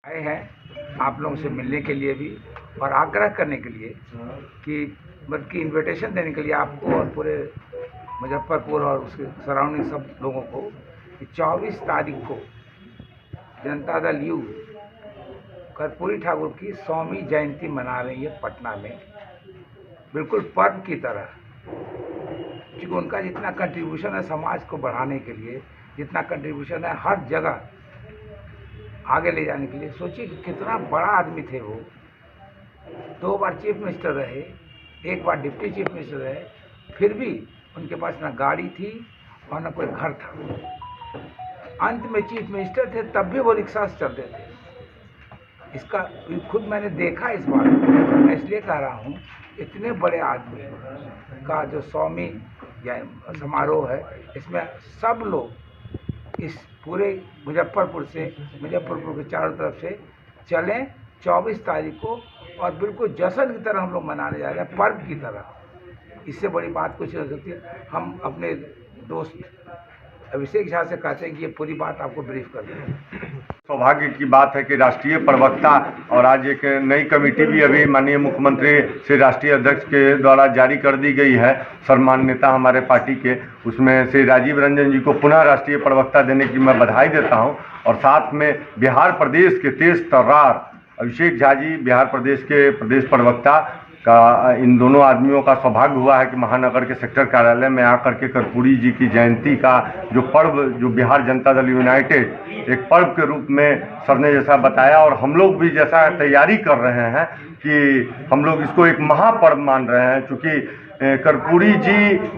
आए हैं आप लोगों से मिलने के लिए भी और आग्रह करने के लिए कि बल्कि इनविटेशन देने के लिए आपको और पूरे मुजफ्फरपुर और उसके सराउंडिंग सब लोगों को कि 24 तारीख को जनता दल यू कर्पूरी ठाकुर की 100वीं जयंती मना रही है पटना में, बिल्कुल पर्व की तरह। क्योंकि उनका जितना कंट्रीब्यूशन है समाज को बढ़ाने के लिए, जितना कंट्रीब्यूशन है हर जगह आगे ले जाने के लिए, सोचिए कि कितना बड़ा आदमी थे वो। 2 बार चीफ मिनिस्टर रहे, 1 बार डिप्टी चीफ मिनिस्टर रहे, फिर भी उनके पास ना गाड़ी थी और ना कोई घर था। अंत में चीफ मिनिस्टर थे तब भी वो रिक्शा से चलते थे। इसका खुद मैंने देखा इस बार। मैं इसलिए कह रहा हूँ, इतने बड़े आदमी का जो 100वीं समारोह है, इसमें सब लोग इस पूरे मुजफ्फरपुर के चारों तरफ से चलें 24 तारीख को, और बिल्कुल जश्न की तरह हम लोग मनाने जा रहे हैं, पर्व की तरह। इससे बड़ी बात कुछ नहीं हो सकती है। हम अपने दोस्त अभिषेक झा से कहते हैं कि ये पूरी बात आपको ब्रीफ कर दें। सौभाग्य की बात है कि राष्ट्रीय प्रवक्ता और आज एक नई कमेटी भी अभी माननीय मुख्यमंत्री श्री राष्ट्रीय अध्यक्ष के द्वारा जारी कर दी गई है, सम्मान नेता हमारे पार्टी के, उसमें श्री राजीव रंजन जी को पुनः राष्ट्रीय प्रवक्ता देने की मैं बधाई देता हूं। और साथ में बिहार प्रदेश के तेज तर्रार अभिषेक झा जी, बिहार प्रदेश के प्रदेश प्रवक्ता का, इन दोनों आदमियों का सौभाग्य हुआ है कि महानगर के सेक्टर कार्यालय में आकर के कर्पूरी जी की जयंती का जो पर्व, जो बिहार जनता दल यूनाइटेड एक पर्व के रूप में सर ने जैसा बताया, और हम लोग भी जैसा तैयारी कर रहे हैं कि हम लोग इसको एक महापर्व मान रहे हैं। चूँकि कर्पूरी जी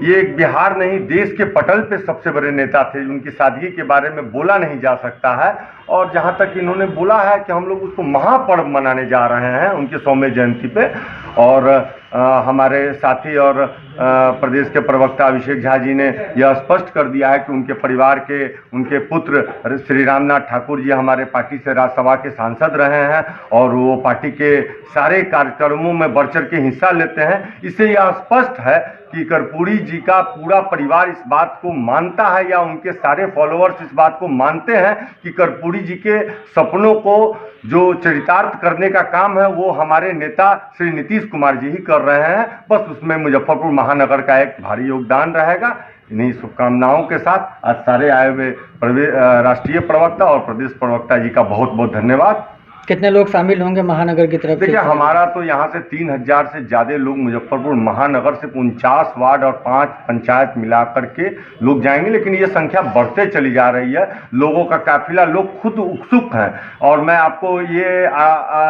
ये बिहार नहीं, देश के पटल पे सबसे बड़े नेता थे। उनकी सादगी के बारे में बोला नहीं जा सकता है, और जहाँ तक इन्होंने बोला है कि हम लोग उसको महापर्व मनाने जा रहे हैं उनके 100वें जयंती पे। और हमारे साथी और प्रदेश के प्रवक्ता अभिषेक झा जी ने यह स्पष्ट कर दिया है कि उनके परिवार के, उनके पुत्र श्री रामनाथ ठाकुर जी हमारे पार्टी से राज्यसभा के सांसद रहे हैं और वो पार्टी के सारे कार्यक्रमों में बढ़ चढ़ के हिस्सा लेते हैं। इससे यह स्पष्ट है कि कर्पूरी जी का पूरा परिवार इस बात को मानता है, या उनके सारे फॉलोअर्स इस बात को मानते हैं कि कर्पूरी जी के सपनों को जो चरितार्थ करने का काम है वो हमारे नेता श्री नीतीश कुमार जी ही कर रहे हैं। बस उसमें मुजफ्फरपुर महानगर का एक भारी योगदान रहेगा। इन्हीं शुभकामनाओं के साथ आज सारे आए हुए राष्ट्रीय प्रवक्ता और प्रदेश प्रवक्ता जी का बहुत बहुत धन्यवाद। कितने लोग शामिल होंगे महानगर की तरफ से? देखिए, हमारा तो यहाँ से 3000 से ज़्यादा लोग मुजफ्फरपुर महानगर से 49 वार्ड और 5 पंचायत मिलाकर के लोग जाएंगे, लेकिन ये संख्या बढ़ते चली जा रही है। लोगों का काफिला, लोग खुद उत्सुक हैं, और मैं आपको ये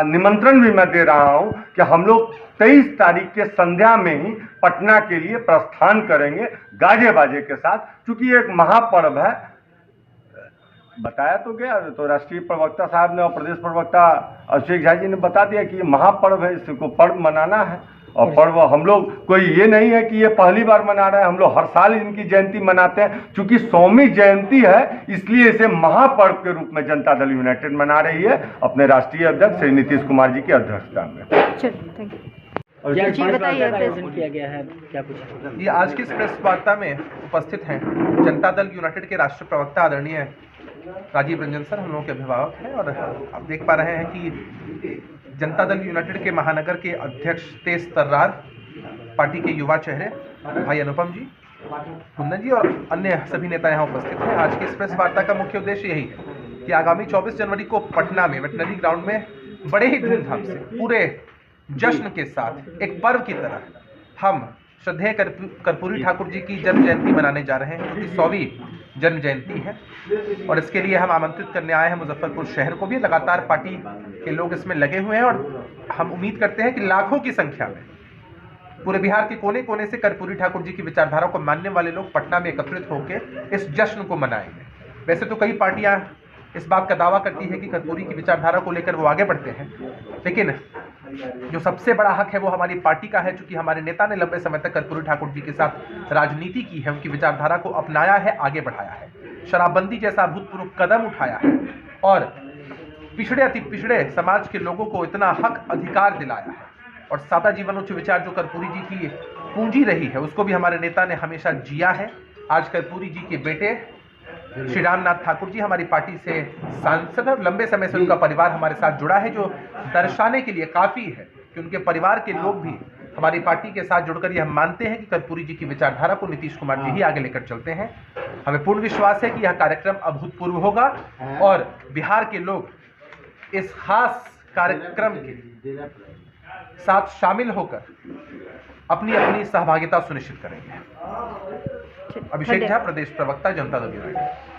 निमंत्रण भी मैं दे रहा हूँ कि हम लोग 23 तारीख के संध्या में ही पटना के लिए प्रस्थान करेंगे गाजे बाजे के साथ। चूँकि एक महापर्व है, बताया तो गया, तो राष्ट्रीय प्रवक्ता साहब ने और प्रदेश प्रवक्ता अभिषेक झा जी ने बता दिया कि ये महापर्व है, इसको पर्व मनाना है। और पर्व हम लोग कोई ये नहीं है कि ये पहली बार मना रहे हैं, हम लोग हर साल इनकी जयंती मनाते हैं। चूंकि 100वीं जयंती है इसलिए इसे महापर्व के रूप में जनता दल यूनाइटेड मना रही है, अपने राष्ट्रीय अध्यक्ष श्री नीतीश कुमार जी की अध्यक्षता में। किया गया है क्या कुछ? ये आज की इस प्रेस वार्ता में उपस्थित हैं जनता दल यूनाइटेड के राष्ट्रीय प्रवक्ता आदरणीय राजीव रंजन सर, हम लोगों के अभिभावक हैं। और आप देख पा रहे हैं कि जनता दल यूनाइटेड के महानगर के अध्यक्ष तेज तर्रार, पार्टी के युवा चेहरे भाई अनुपम जी, कुंदन जी और अन्य सभी नेता यहाँ उपस्थित हैं। आज की इस प्रेस वार्ता का मुख्य उद्देश्य यही है कि आगामी 24 जनवरी को पटना में वेटनरी ग्राउंड में बड़े ही धूमधाम से, पूरे जश्न के साथ, एक पर्व की तरह हम श्रद्धेय कर्पूरी ठाकुर जी की जन्म जयंती मनाने जा रहे हैं, जो कि 100वीं जन्म जयंती है। और इसके लिए हम आमंत्रित करने आए हैं मुजफ्फरपुर शहर को भी। लगातार पार्टी के लोग इसमें लगे हुए हैं और हम उम्मीद करते हैं कि लाखों की संख्या में पूरे बिहार के कोने कोने से कर्पूरी ठाकुर जी की विचारधारा को मानने वाले लोग पटना में एकत्रित होकर इस जश्न को मनाएंगे। वैसे तो कई पार्टियां इस बात का दावा करती है कि कर्पूरी की विचारधारा को लेकर वो आगे बढ़ते हैं, लेकिन जो सबसे बड़ा हक है वो हमारी पार्टी का है। चूंकि हमारे नेता ने लंबे समय तक कर्पूरी ठाकुर जी के साथ राजनीति की है, उनकी विचारधारा को अपनाया है, आगे बढ़ाया है, शराबबंदी जैसा अभूतपूर्व कदम उठाया है और पिछड़े अति पिछड़े समाज के लोगों को इतना हक अधिकार दिलाया है। और सादा जीवन उच्च विचार जो कर्पूरी जी की पूंजी रही है, उसको भी हमारे नेता ने हमेशा जिया है। आज कर्पूरी जी के बेटे श्री रामनाथ ठाकुर जी हमारी पार्टी से सांसद और लंबे समय से उनका परिवार हमारे साथ जुड़ा है, जो दर्शाने के लिए काफ़ी है कि उनके परिवार के लोग भी हमारी पार्टी के साथ जुड़कर यह मानते हैं कि कर्पूरी जी की विचारधारा को नीतीश कुमार जी ही आगे लेकर चलते हैं। हमें पूर्ण विश्वास है कि यह कार्यक्रम अभूतपूर्व होगा और बिहार के लोग इस खास कार्यक्रम के साथ शामिल होकर अपनी अपनी सहभागिता सुनिश्चित करेंगे। अभिषेक झा, प्रदेश प्रवक्ता, जनता दल यूनाइटेड।